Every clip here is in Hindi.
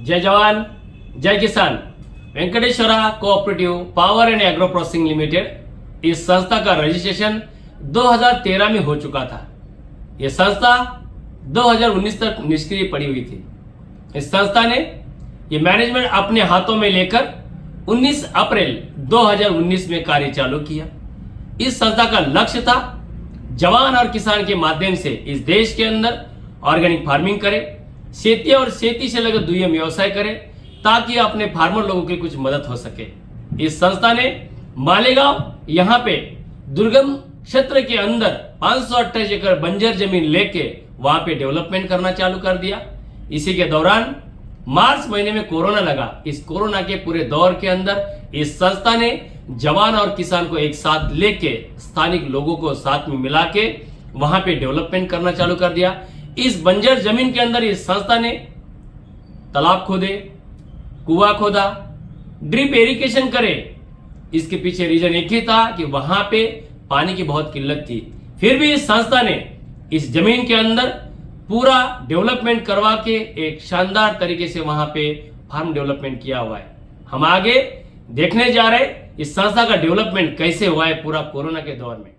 जय जवान जय किसान। Venkateshwara cooperative power and agro processing limited इस संस्था का रजिस्ट्रेशन 2013 में हो चुका था। यह संस्था 2019 तक निष्क्रिय पड़ी हुई थी। इस संस्था ने ये मैनेजमेंट अपने हाथों में लेकर 19 अप्रैल 2019 में कार्य चालू किया। इस संस्था का लक्ष्य था जवान और किसान के माध्यम से इस देश के अंदर ऑर्गेनिक फार्मिंग करे, खेती और खेती से लगे दुय्यम व्यवसाय करे, ताकि अपने फार्मर लोगों की कुछ मदद हो सके। इस संस्था ने मालेगांव यहाँ पे दुर्गम क्षेत्र के अंदर 528 एकड़ बंजर जमीन लेके वहां पे डेवलपमेंट करना चालू कर दिया। इसी के दौरान मार्च महीने में कोरोना लगा। इस कोरोना के पूरे दौर के अंदर इस संस्था ने जवान और किसान को एक साथ लेके स्थानिक लोगों को साथ में मिला के वहां पे डेवलपमेंट करना चालू कर दिया। इस बंजर जमीन के अंदर इस संस्था ने तालाब खोदे, कुआं खोदा, ड्रिप इरिगेशन करे। इसके पीछे रीजन एक ही था कि वहां पे पानी की बहुत किल्लत थी। फिर भी इस संस्था ने इस जमीन के अंदर पूरा डेवलपमेंट करवा के एक शानदार तरीके से वहां पे फार्म डेवलपमेंट किया हुआ है। हम आगे देखने जा रहे हैं इस संस्था का डेवलपमेंट कैसे हुआ है पूरा कोरोना के दौर में।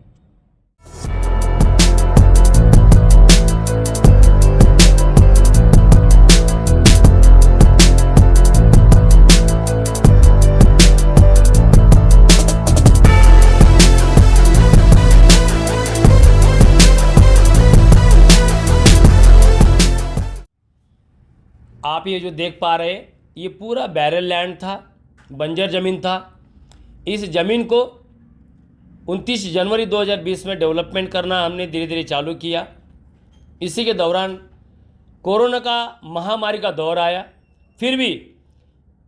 आप ये जो देख पा रहे हैं ये पूरा बैरल लैंड था, बंजर ज़मीन था। इस ज़मीन को 29 जनवरी 2020 में डेवलपमेंट करना हमने धीरे धीरे चालू किया। इसी के दौरान कोरोना का महामारी का दौर आया। फिर भी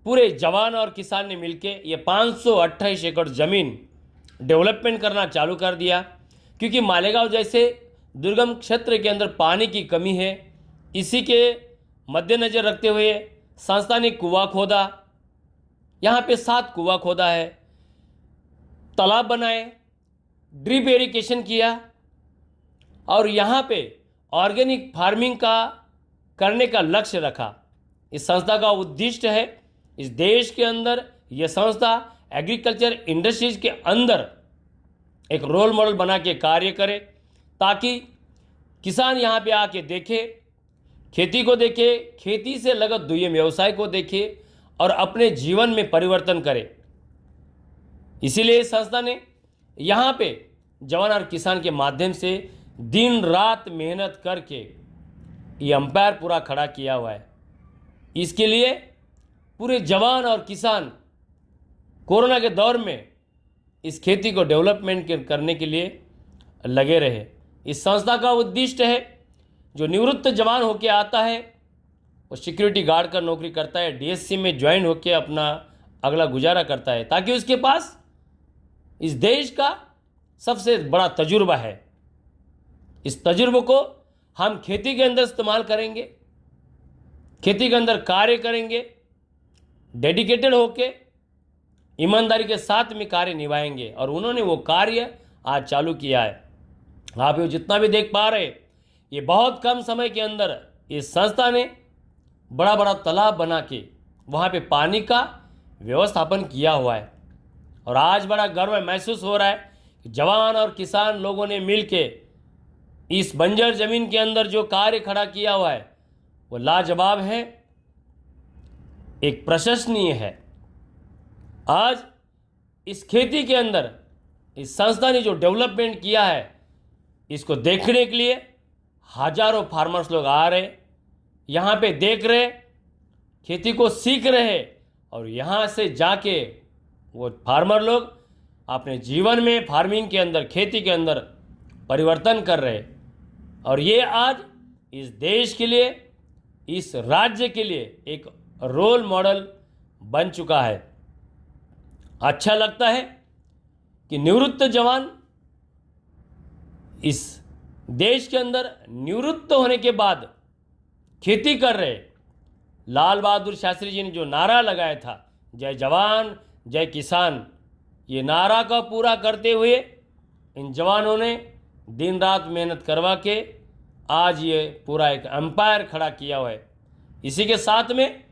पूरे जवान और किसान ने मिलके ये 528 एकड़ ज़मीन डेवलपमेंट करना चालू कर दिया, क्योंकि मालेगांव जैसे दुर्गम क्षेत्र के अंदर पानी की कमी है। इसी के मद्देनज़र रखते हुए संस्था ने कुआं खोदा, यहाँ पे 7 कुआं खोदा है, तालाब बनाए, ड्रिप इरिगेशन किया और यहाँ पे ऑर्गेनिक फार्मिंग का करने का लक्ष्य रखा। इस संस्था का उद्देश्य है इस देश के अंदर यह संस्था एग्रीकल्चर इंडस्ट्रीज के अंदर एक रोल मॉडल बना के कार्य करे, ताकि किसान यहाँ पे आके देखे, खेती को देखे, खेती से लगत दुय्यम व्यवसाय को देखे और अपने जीवन में परिवर्तन करे। इसीलिए इस संस्था ने यहाँ पे जवान और किसान के माध्यम से दिन रात मेहनत करके ये अंपायर पूरा खड़ा किया हुआ है। इसके लिए पूरे जवान और किसान कोरोना के दौर में इस खेती को डेवलपमेंट करने के लिए लगे रहे। इस संस्था का उद्देश्य है जो निवृत्त जवान होके आता है वो सिक्योरिटी गार्ड का नौकरी करता है, डीएससी में ज्वाइन होके अपना अगला गुजारा करता है, ताकि उसके पास इस देश का सबसे बड़ा तजुर्बा है। इस तजुर्बे को हम खेती के अंदर इस्तेमाल करेंगे, खेती के अंदर कार्य करेंगे, डेडिकेटेड होके ईमानदारी के साथ में कार्य निभाएंगे। और उन्होंने वो कार्य आज चालू किया है। आप ये जितना भी देख पा रहे, ये बहुत कम समय के अंदर इस संस्था ने बड़ा बड़ा तालाब बना के वहाँ पे पानी का व्यवस्थापन किया हुआ है। और आज बड़ा गर्व महसूस हो रहा है कि जवान और किसान लोगों ने मिलके इस बंजर ज़मीन के अंदर जो कार्य खड़ा किया हुआ है वो लाजवाब है, एक प्रशंसनीय है। आज इस खेती के अंदर इस संस्था ने जो डेवलपमेंट किया है, इसको देखने के लिए हजारों फार्मर्स लोग आ रहे, यहाँ पे देख रहे, खेती को सीख रहे और यहाँ से जाके वो फार्मर लोग अपने जीवन में फार्मिंग के अंदर, खेती के अंदर परिवर्तन कर रहे। और ये आज इस देश के लिए, इस राज्य के लिए एक रोल मॉडल बन चुका है। अच्छा लगता है कि निवृत्त जवान इस देश के अंदर निवृत्त होने के बाद खेती कर रहे। लाल बहादुर शास्त्री जी ने जो नारा लगाया था, जय जवान जय किसान, ये नारा का पूरा करते हुए इन जवानों ने दिन रात मेहनत करवा के आज ये पूरा एक एम्पायर खड़ा किया हुआ है। इसी के साथ में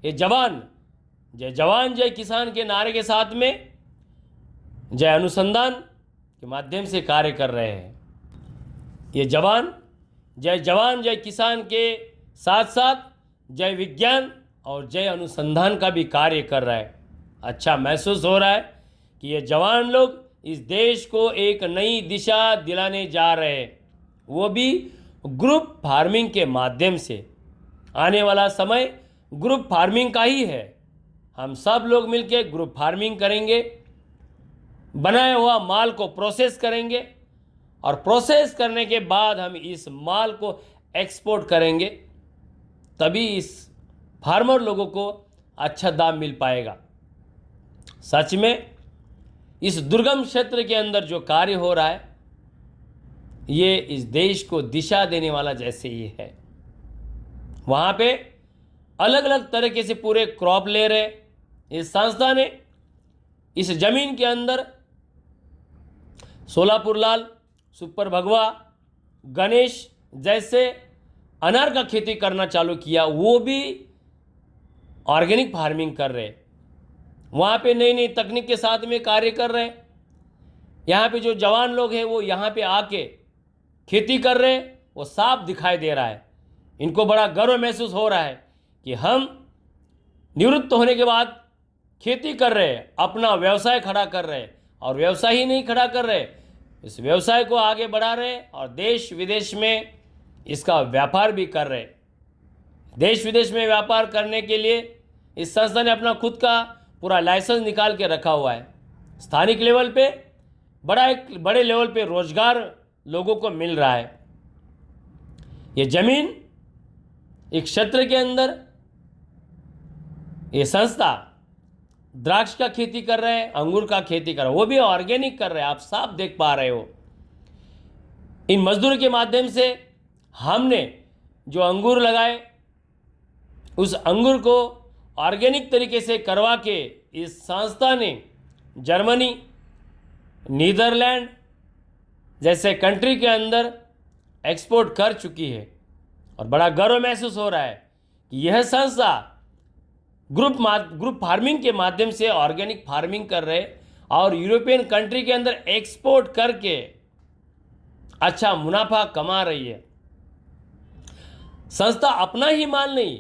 ये जवान जय किसान के नारे के साथ में जय अनुसंधान के माध्यम से कार्य कर रहे हैं। ये जवान जय किसान के साथ साथ जय विज्ञान और जय अनुसंधान का भी कार्य कर रहा है। अच्छा महसूस हो रहा है कि ये जवान लोग इस देश को एक नई दिशा दिलाने जा रहे हैं, वो भी ग्रुप फार्मिंग के माध्यम से। आने वाला समय ग्रुप फार्मिंग का ही है। हम सब लोग मिलकर ग्रुप फार्मिंग करेंगे, बनाया हुआ माल को प्रोसेस करेंगे और प्रोसेस करने के बाद हम इस माल को एक्सपोर्ट करेंगे, तभी इस फार्मर लोगों को अच्छा दाम मिल पाएगा। सच में इस दुर्गम क्षेत्र के अंदर जो कार्य हो रहा है ये इस देश को दिशा देने वाला जैसे ही है। वहाँ पे अलग अलग तरीके से पूरे क्रॉप ले रहे। इस संस्था ने इस जमीन के अंदर सोलापुर लाल, सुपर भगवा, गणेश जैसे अनार का खेती करना चालू किया, वो भी ऑर्गेनिक फार्मिंग कर रहे। वहाँ पे नई नई तकनीक के साथ में कार्य कर रहे। यहाँ पे जो जवान लोग हैं वो यहाँ पे आके खेती कर रहे, वो साफ दिखाई दे रहा है। इनको बड़ा गर्व महसूस हो रहा है कि हम निवृत्त होने के बाद खेती कर रहे हैं, अपना व्यवसाय खड़ा कर रहे हैं। और व्यवसाय ही नहीं खड़ा कर रहे, इस व्यवसाय को आगे बढ़ा रहे और देश विदेश में इसका व्यापार भी कर रहे। देश विदेश में व्यापार करने के लिए इस संस्था ने अपना खुद का पूरा लाइसेंस निकाल के रखा हुआ है। स्थानिक लेवल पे बड़े लेवल पे रोजगार लोगों को मिल रहा है। ये जमीन एक क्षेत्र के अंदर ये संस्था द्राक्ष का खेती कर रहे हैं, अंगूर का खेती कर रहे हैं, वो भी ऑर्गेनिक कर रहे हैं। आप साफ देख पा रहे हो। इन मजदूरों के माध्यम से हमने जो अंगूर लगाए, उस अंगूर को ऑर्गेनिक तरीके से करवा के इस संस्था ने जर्मनी, नीदरलैंड जैसे कंट्री के अंदर एक्सपोर्ट कर चुकी है। और बड़ा गर्व महसूस हो रहा है कि यह संस्था ग्रुप फार्मिंग के माध्यम से ऑर्गेनिक फार्मिंग कर रहे और यूरोपियन कंट्री के अंदर एक्सपोर्ट करके अच्छा मुनाफा कमा रही है। संस्था अपना ही माल नहीं,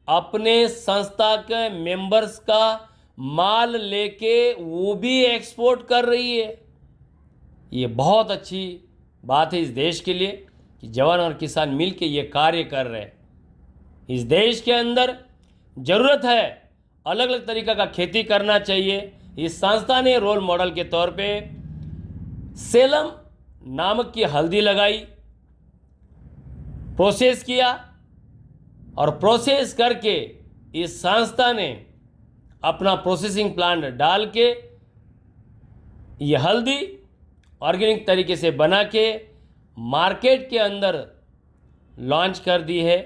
अपने संस्था के मेंबर्स का माल लेके वो भी एक्सपोर्ट कर रही है। ये बहुत अच्छी बात है इस देश के लिए कि जवान और किसान मिलके ये कार्य कर रहे हैं। इस देश के अंदर ज़रूरत है अलग अलग तरीका का खेती करना चाहिए। इस संस्था ने रोल मॉडल के तौर पे सेलम नामक की हल्दी लगाई, प्रोसेस किया और प्रोसेस करके इस संस्था ने अपना प्रोसेसिंग प्लांट डाल के ये हल्दी ऑर्गेनिक तरीके से बना के मार्केट के अंदर लॉन्च कर दी है।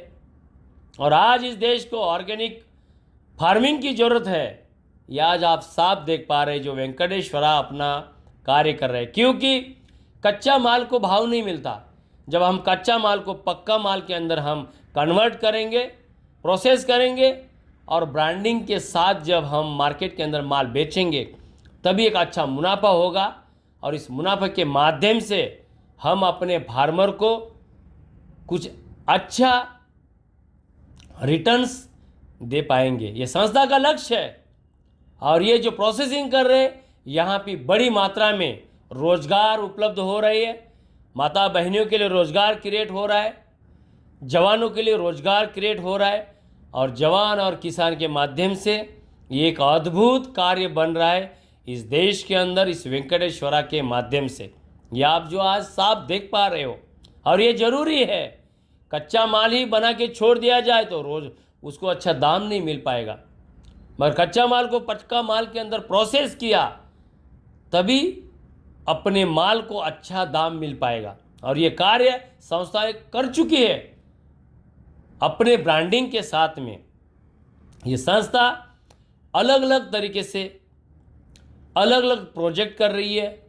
और आज इस देश को ऑर्गेनिक फार्मिंग की ज़रूरत है। ये आज आप साफ देख पा रहे जो वेंकटेश्वरा अपना कार्य कर रहे हैं, क्योंकि कच्चा माल को भाव नहीं मिलता। जब हम कच्चा माल को पक्का माल के अंदर हम कन्वर्ट करेंगे, प्रोसेस करेंगे और ब्रांडिंग के साथ जब हम मार्केट के अंदर माल बेचेंगे, तभी एक अच्छा मुनाफा होगा। और इस मुनाफे के माध्यम से हम अपने फार्मर को कुछ अच्छा रिटर्न्स दे पाएंगे। ये संस्था का लक्ष्य है। और ये जो प्रोसेसिंग कर रहे हैं, यहाँ पे बड़ी मात्रा में रोजगार उपलब्ध हो रही है। माता बहनियों के लिए रोजगार क्रिएट हो रहा है, जवानों के लिए रोजगार क्रिएट हो रहा है। और जवान और किसान के माध्यम से ये एक अद्भुत कार्य बन रहा है इस देश के अंदर, इस वेंकटेश्वरा के माध्यम से। ये आप जो आज साफ देख पा रहे हो। और ये ज़रूरी है, कच्चा माल ही बना के छोड़ दिया जाए तो रोज़ उसको अच्छा दाम नहीं मिल पाएगा। मगर कच्चा माल को पक्का माल के अंदर प्रोसेस किया, तभी अपने माल को अच्छा दाम मिल पाएगा। और ये कार्य संस्थाएं कर चुकी है अपने ब्रांडिंग के साथ में। ये संस्था अलग अलग तरीके से अलग अलग प्रोजेक्ट कर रही है,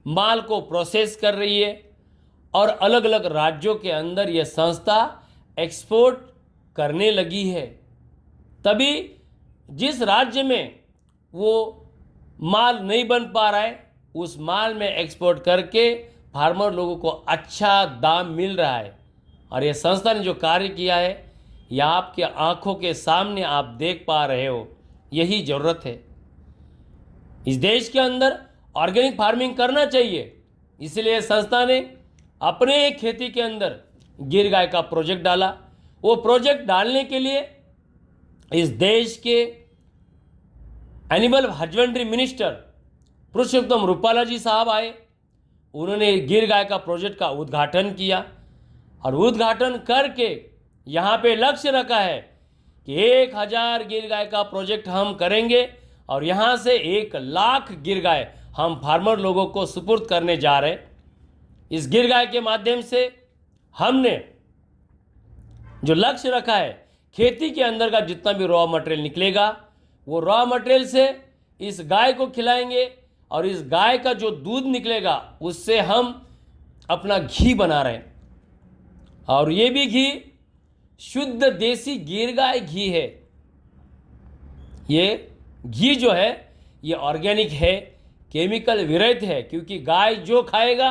माल को प्रोसेस कर रही है और अलग अलग राज्यों के अंदर ये संस्था एक्सपोर्ट करने लगी है। तभी जिस राज्य में वो माल नहीं बन पा रहा है उस माल में एक्सपोर्ट करके फार्मर लोगों को अच्छा दाम मिल रहा है। और ये संस्था ने जो कार्य किया है यह आपके आंखों के सामने आप देख पा रहे हो, यही ज़रूरत है। इस देश के अंदर ऑर्गेनिक फार्मिंग करना चाहिए, इसलिए संस्था ने अपने खेती के अंदर गिर गाय का प्रोजेक्ट डाला। वो प्रोजेक्ट डालने के लिए इस देश के एनिमल हस्बेंड्री मिनिस्टर पुरुषोत्तम रूपाला जी साहब आए। उन्होंने गिर गाय का प्रोजेक्ट का उद्घाटन किया और उद्घाटन करके यहाँ पे लक्ष्य रखा है कि 1000 गिर गाय का प्रोजेक्ट हम करेंगे और यहाँ से 1 लाख गिर गाय हम फार्मर लोगों को सुपुर्द करने जा रहे हैं। इस गिर गाय के माध्यम से हमने जो लक्ष्य रखा है, खेती के अंदर का जितना भी रॉ मटेरियल निकलेगा वो रॉ मटेरियल से इस गाय को खिलाएंगे और इस गाय का जो दूध निकलेगा उससे हम अपना घी बना रहे हैं। और ये भी घी शुद्ध देसी गिर गाय घी है। ये घी जो है ये ऑर्गेनिक है, केमिकल विरहित है, क्योंकि गाय जो खाएगा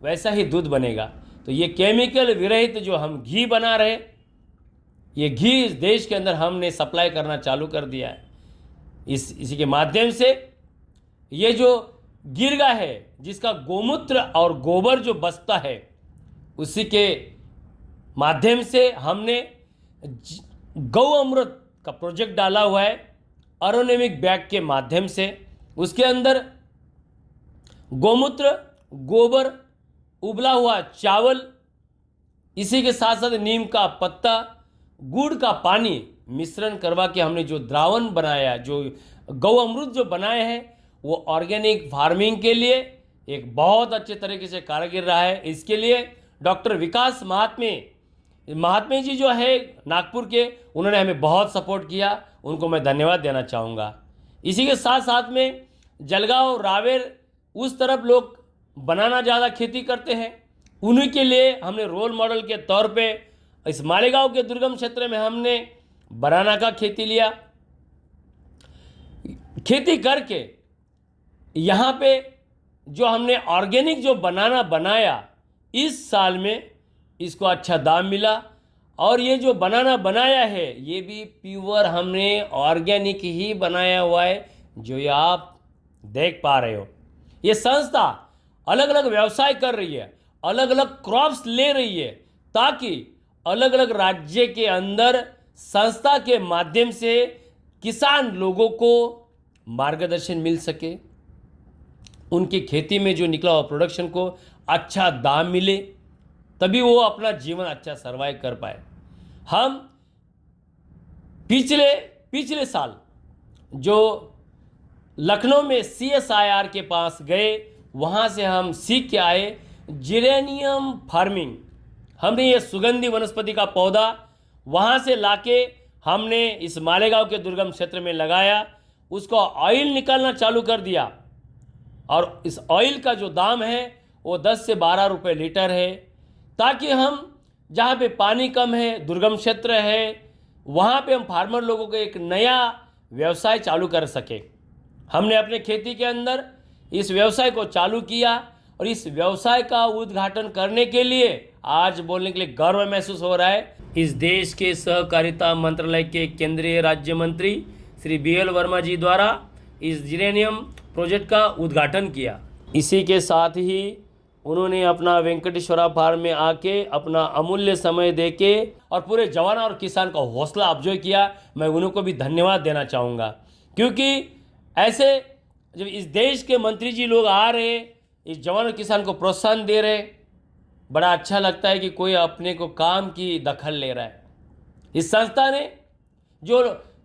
वैसा ही दूध बनेगा। तो ये केमिकल विरहित जो हम घी बना रहे, ये घी इस देश के अंदर हमने सप्लाई करना चालू कर दिया है। इसी के माध्यम से ये जो गिर गाय है जिसका गोमूत्र और गोबर जो बचता है उसी के माध्यम से हमने गौ अमृत का प्रोजेक्ट डाला हुआ है। एरोनोमिक बैग के माध्यम से उसके अंदर गोमूत्र, गोबर, उबला हुआ चावल, इसी के साथ साथ नीम का पत्ता, गुड़ का पानी मिश्रण करवा के हमने जो द्रावण बनाया, जो गौ अमृत जो बनाए हैं, वो ऑर्गेनिक फार्मिंग के लिए एक बहुत अच्छे तरीके से कारगर रहा है। इसके लिए डॉक्टर विकास महात्मे जी जो है नागपुर के, उन्होंने हमें बहुत सपोर्ट किया, उनको मैं धन्यवाद देना चाहूँगा। इसी के साथ साथ में जलगांव, रावेर उस तरफ लोग बनाना ज़्यादा खेती करते हैं, उन्हीं के लिए हमने रोल मॉडल के तौर पे इस मालेगांव के दुर्गम क्षेत्र में हमने बनाना का खेती लिया। खेती करके यहाँ पे जो हमने ऑर्गेनिक जो बनाना बनाया, इस साल में इसको अच्छा दाम मिला। और ये जो बनाना बनाया है ये भी प्योर हमने ऑर्गेनिक ही बनाया हुआ है, जो ये आप देख पा रहे हो। ये संस्था अलग अलग व्यवसाय कर रही है, अलग अलग क्रॉप्स ले रही है, ताकि अलग अलग राज्य के अंदर संस्था के माध्यम से किसान लोगों को मार्गदर्शन मिल सके, उनकी खेती में जो निकला हुआ प्रोडक्शन को अच्छा दाम मिले, तभी वो अपना जीवन अच्छा सर्वाइव कर पाए। हम पिछले साल जो लखनऊ में CSIR के पास गए, वहाँ से हम सीख के आए जिरेनियम फार्मिंग। हमने ये सुगंधी वनस्पति का पौधा वहाँ से लाके हमने इस मालेगांव के दुर्गम क्षेत्र में लगाया, उसको ऑयल निकालना चालू कर दिया। और इस ऑयल का जो दाम है वो 10 से 12 रुपये लीटर है, ताकि हम जहाँ पे पानी कम है, दुर्गम क्षेत्र है, वहाँ पे हम फार्मर लोगों को एक नया व्यवसाय चालू कर सके। हमने अपने खेती के अंदर इस व्यवसाय को चालू किया और इस व्यवसाय का उद्घाटन करने के लिए आज बोलने के लिए गर्व महसूस हो रहा है। इस देश के सहकारिता मंत्रालय के केंद्रीय राज्य मंत्री श्री BL वर्मा जी द्वारा इस जिरेनियम प्रोजेक्ट का उद्घाटन किया। इसी के साथ ही उन्होंने अपना वेंकटेश्वरा फार्म में आके अपना अमूल्य समय देके और पूरे जवान और किसान का हौसला अफजाई किया। मैं उनको भी धन्यवाद देना चाहूँगा, क्योंकि ऐसे जब इस देश के मंत्री जी लोग आ रहे, इस जवान और किसान को प्रोत्साहन दे रहे, बड़ा अच्छा लगता है कि कोई अपने को काम की दखल ले रहा है। इस संस्था ने जो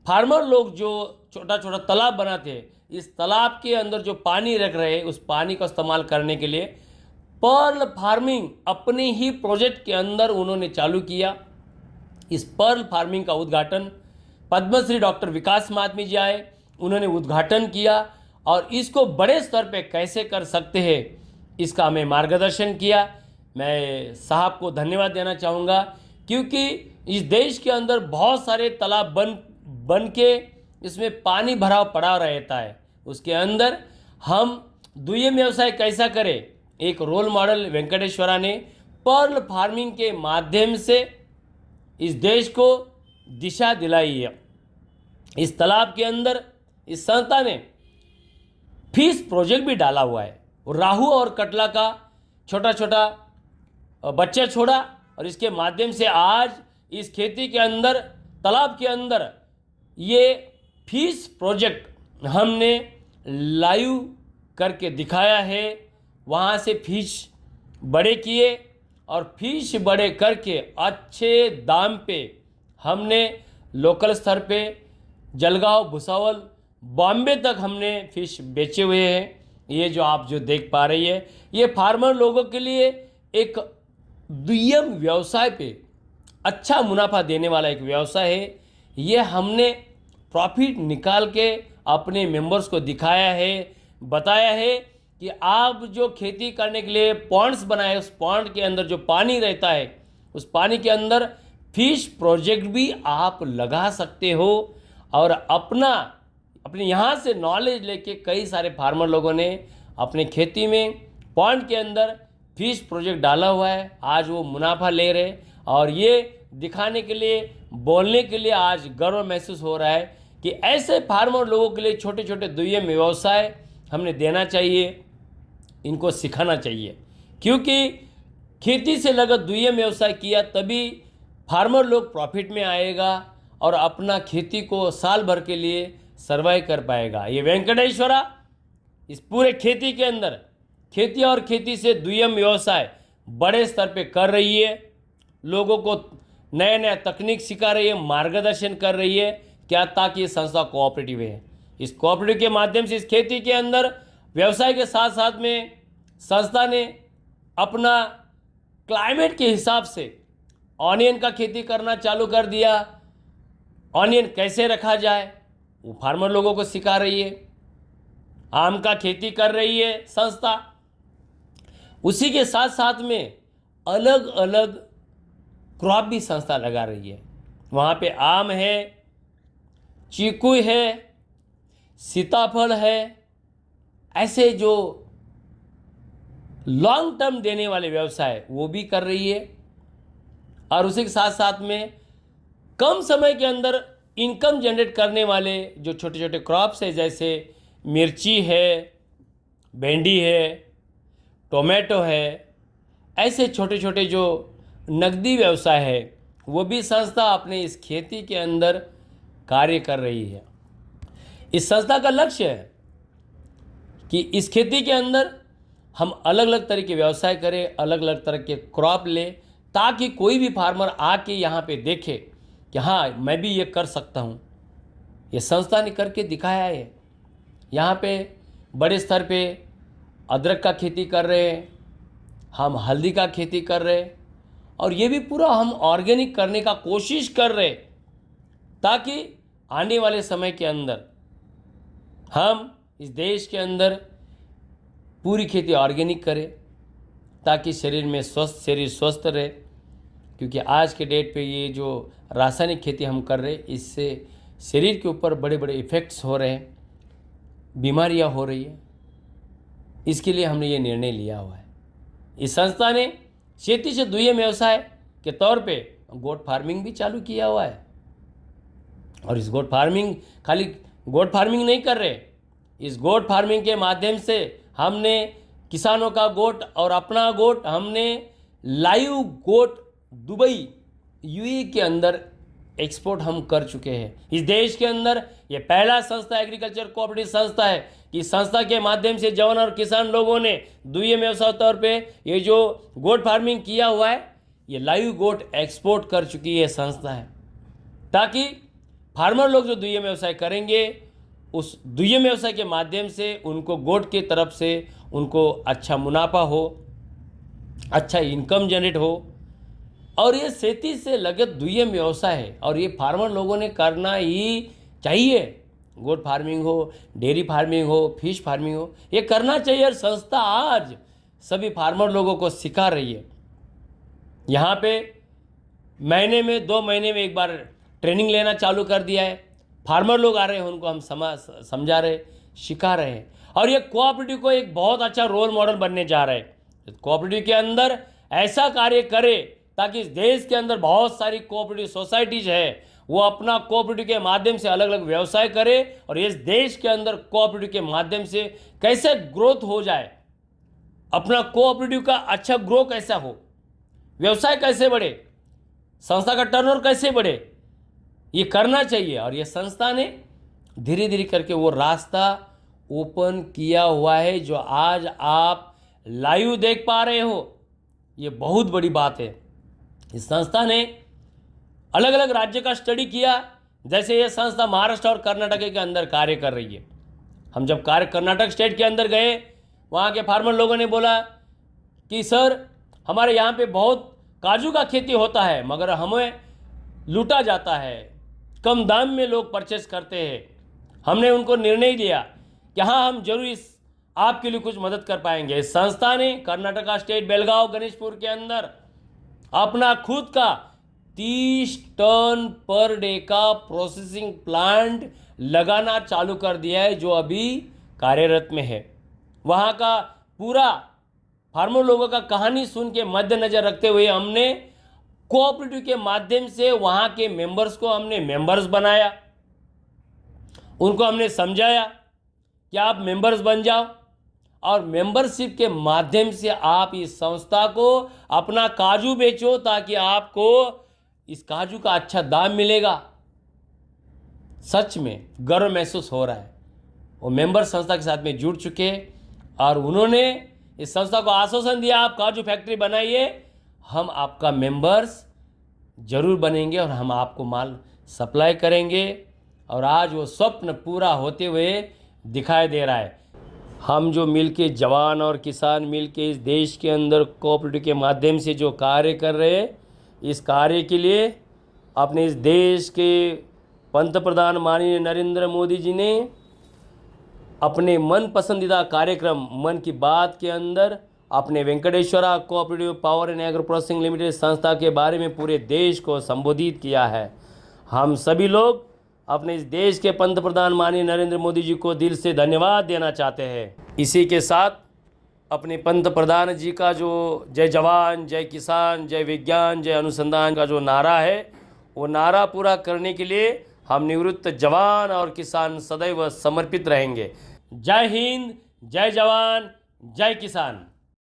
फार्मर लोग जो छोटा छोटा तालाब बनाते हैं, इस तालाब के अंदर जो पानी रख रहे हैं, उस पानी का इस्तेमाल करने के लिए पर्ल फार्मिंग अपने ही प्रोजेक्ट के अंदर उन्होंने चालू किया। इस पर्ल फार्मिंग का उद्घाटन पद्मश्री डॉक्टर विकास महात्मे जी आए, उन्होंने उद्घाटन किया और इसको बड़े स्तर पे कैसे कर सकते हैं इसका हमें मार्गदर्शन किया। मैं साहब को धन्यवाद देना चाहूँगा, क्योंकि इस देश के अंदर बहुत सारे तालाब बन के इसमें पानी भरा पड़ा रहता है, उसके अंदर हम दुय्यम व्यवसाय कैसा करें, एक रोल मॉडल वेंकटेश्वरा ने पर्ल फार्मिंग के माध्यम से इस देश को दिशा दिलाई है। इस तालाब के अंदर इस संस्था ने फिश प्रोजेक्ट भी डाला हुआ है और राहू और कटला का छोटा छोटा बच्चा छोड़ा और इसके माध्यम से आज इस खेती के अंदर, तालाब के अंदर ये फिश प्रोजेक्ट हमने लाइव करके दिखाया है। वहाँ से फिश बड़े किए और फिश बड़े करके अच्छे दाम पे हमने लोकल स्तर पे जलगांव, भुसावल, बॉम्बे तक हमने फिश बेचे हुए हैं। ये जो आप जो देख पा रही है, ये फार्मर लोगों के लिए एक दुय्यम व्यवसाय पे अच्छा मुनाफा देने वाला एक व्यवसाय है। ये हमने प्रॉफिट निकाल के अपने मेंबर्स को दिखाया है, बताया है कि आप जो खेती करने के लिए पॉन्ड्स बनाए, उस पॉन्ड के अंदर जो पानी रहता है, उस पानी के अंदर फिश प्रोजेक्ट भी आप लगा सकते हो। और अपने यहाँ से नॉलेज लेके कई सारे फार्मर लोगों ने अपने खेती में पॉन्ड के अंदर फिश प्रोजेक्ट डाला हुआ है। आज वो मुनाफा ले रहे और ये दिखाने के लिए, बोलने के लिए आज गर्व महसूस हो रहा है कि ऐसे फार्मर लोगों के लिए छोटे छोटे दुय्यम व्यवसाय हमने देना चाहिए, इनको सिखाना चाहिए। क्योंकि खेती से लगा दुय्यम व्यवसाय किया तभी फार्मर लोग प्रॉफिट में आएगा और अपना खेती को साल भर के लिए सर्वाइव कर पाएगा। ये वेंकटेश्वरा इस पूरे खेती के अंदर खेती और खेती से दुय्यम व्यवसाय बड़े स्तर पे कर रही है, लोगों को नया नया तकनीक सिखा रही है, मार्गदर्शन कर रही है, क्या ताकि ये संस्था कोऑपरेटिव है। इस कोऑपरेटिव के माध्यम से इस खेती के अंदर व्यवसाय के साथ साथ में संस्था ने अपना क्लाइमेट के हिसाब से ऑनियन का खेती करना चालू कर दिया। ऑनियन कैसे रखा जाए वो फार्मर लोगों को सिखा रही है। आम का खेती कर रही है संस्था। उसी के साथ साथ में अलग अलग क्रॉप भी संस्था लगा रही है। वहाँ पे आम है, चीकू है, सीताफल है, ऐसे जो लॉन्ग टर्म देने वाले व्यवसाय वो भी कर रही है। और उसी के साथ साथ में कम समय के अंदर इनकम जनरेट करने वाले जो छोटे छोटे क्रॉप्स है, जैसे मिर्ची है, भिंडी है, टोमेटो है, ऐसे छोटे छोटे जो नकदी व्यवसाय है वो भी संस्था अपने इस खेती के अंदर कार्य कर रही है। इस संस्था का लक्ष्य है कि इस खेती के अंदर हम अलग अलग तरह के व्यवसाय करें, अलग अलग तरह के क्रॉप लें, ताकि कोई भी फार्मर आके यहाँ पे देखे कि हाँ मैं भी ये कर सकता हूँ। ये संस्था ने करके दिखाया है। यहाँ पे बड़े स्तर पे अदरक का खेती कर रहे हैं, हम हल्दी का खेती कर रहे हैं और ये भी पूरा हम ऑर्गेनिक करने का कोशिश कर रहे हैं, ताकि आने वाले समय के अंदर हम इस देश के अंदर पूरी खेती ऑर्गेनिक करें, ताकि शरीर स्वस्थ रहे। क्योंकि आज के डेट पे ये जो रासायनिक खेती हम कर रहे हैं, इससे शरीर के ऊपर बड़े बड़े इफ़ेक्ट्स हो रहे हैं, बीमारियां हो रही है। इसके लिए हमने ये निर्णय लिया हुआ है। इस संस्था ने खेती से दुय्यम व्यवसाय के तौर पे गोट फार्मिंग भी चालू किया हुआ है। और इस गोट फार्मिंग, खाली गोट फार्मिंग नहीं कर रहे, इस गोट फार्मिंग के माध्यम से हमने किसानों का गोट और अपना गोट हमने लाइव गोट दुबई यूएई के अंदर एक्सपोर्ट हम कर चुके हैं। इस देश के अंदर ये पहला संस्था एग्रीकल्चर कोऑपरेटिव संस्था है कि संस्था के माध्यम से जवान और किसान लोगों ने दुय्यम व्यवसाय तौर पे ये जो गोट फार्मिंग किया हुआ है, ये लाइव गोट एक्सपोर्ट कर चुकी है संस्था है, ताकि फार्मर लोग जो दुय्यम व्यवसाय करेंगे उस दुय्यम व्यवसाय के माध्यम से उनको गोट की तरफ से उनको अच्छा मुनाफा हो, अच्छा इनकम जनरेट हो। और ये खेती से लगे दुय्यम व्यवसाय है और ये फार्मर लोगों ने करना ही चाहिए। गोट फार्मिंग हो, डेयरी फार्मिंग हो, फिश फार्मिंग हो, ये करना चाहिए। और संस्था आज सभी फार्मर लोगों को सिखा रही है। यहाँ पे महीने में 2 महीने में एक बार ट्रेनिंग लेना चालू कर दिया है। फार्मर लोग आ रहे हैं, उनको हम समझा रहे, सिखा रहे हैं। और ये कोऑपरेटिव को एक बहुत अच्छा रोल मॉडल बनने जा रहे हैं। कोऑपरेटिव के अंदर ऐसा कार्य करे ताकि इस देश के अंदर बहुत सारी कोऑपरेटिव सोसाइटीज है, वो अपना कोऑपरेटिव के माध्यम से अलग अलग व्यवसाय करे, और इस देश के अंदर कोऑपरेटिव के माध्यम से कैसे ग्रोथ हो जाए, अपना कोऑपरेटिव का अच्छा ग्रो कैसा हो, व्यवसाय कैसे बढ़े, संस्था का टर्नओवर कैसे बढ़े, ये करना चाहिए। और ये संस्था ने धीरे धीरे करके वो रास्ता ओपन किया हुआ है जो आज आप लाइव देख पा रहे हो। ये बहुत बड़ी बात है। इस संस्था ने अलग अलग राज्य का स्टडी किया। जैसे ये संस्था महाराष्ट्र और कर्नाटक के अंदर कार्य कर रही है। हम जब कर्नाटक स्टेट के अंदर गए, वहाँ के फार्मर लोगों ने बोला कि सर हमारे यहाँ पे बहुत काजू का खेती होता है, मगर हमें लूटा जाता है, कम दाम में लोग परचेस करते हैं। हमने उनको निर्णय लिया कि हाँ, हम जरूर इस आपके लिए कुछ मदद कर पाएंगे। इस संस्था ने कर्नाटका स्टेट बेलगांव गणेशपुर के अंदर अपना खुद का 30 टन पर डे का प्रोसेसिंग प्लांट लगाना चालू कर दिया है, जो अभी कार्यरत में है। वहाँ का पूरा फार्मर लोगों का कहानी सुन के मद्देनजर रखते हुए हमने कोऑपरेटिव के माध्यम से वहाँ के मेंबर्स को हमने मेंबर्स बनाया। उनको हमने समझाया कि आप मेंबर्स बन जाओ, और मेंबरशिप के माध्यम से आप इस संस्था को अपना काजू बेचो, ताकि आपको इस काजू का अच्छा दाम मिलेगा। सच में गर्व महसूस हो रहा है। वो मेंबर संस्था के साथ में जुड़ चुके, और उन्होंने इस संस्था को आश्वासन दिया, आप काजू फैक्ट्री बनाइए, हम आपका मेंबर्स जरूर बनेंगे और हम आपको माल सप्लाई करेंगे। और आज वो स्वप्न पूरा होते हुए दिखाई दे रहा है। हम जो मिलके जवान और किसान मिलके इस देश के अंदर कोऑपरेटिव के माध्यम से जो कार्य कर रहे हैं, इस कार्य के लिए अपने इस देश के पंतप्रधान माननीय नरेंद्र मोदी जी ने अपने मन पसंदीदा कार्यक्रम मन की बात के अंदर अपने Venkateshwara cooperative power and agro processing limited संस्था के बारे में पूरे देश को संबोधित किया है। हम सभी लोग अपने इस देश के पंतप्रधान माननीय नरेंद्र मोदी जी को दिल से धन्यवाद देना चाहते हैं। इसी के साथ अपने पंतप्रधान जी का जो जय जवान, जय किसान, जय विज्ञान, जय अनुसंधान का जो नारा है, वो नारा पूरा करने के लिए हम निवृत्त जवान और किसान सदैव समर्पित रहेंगे। जय हिंद, जय जवान, जय किसान।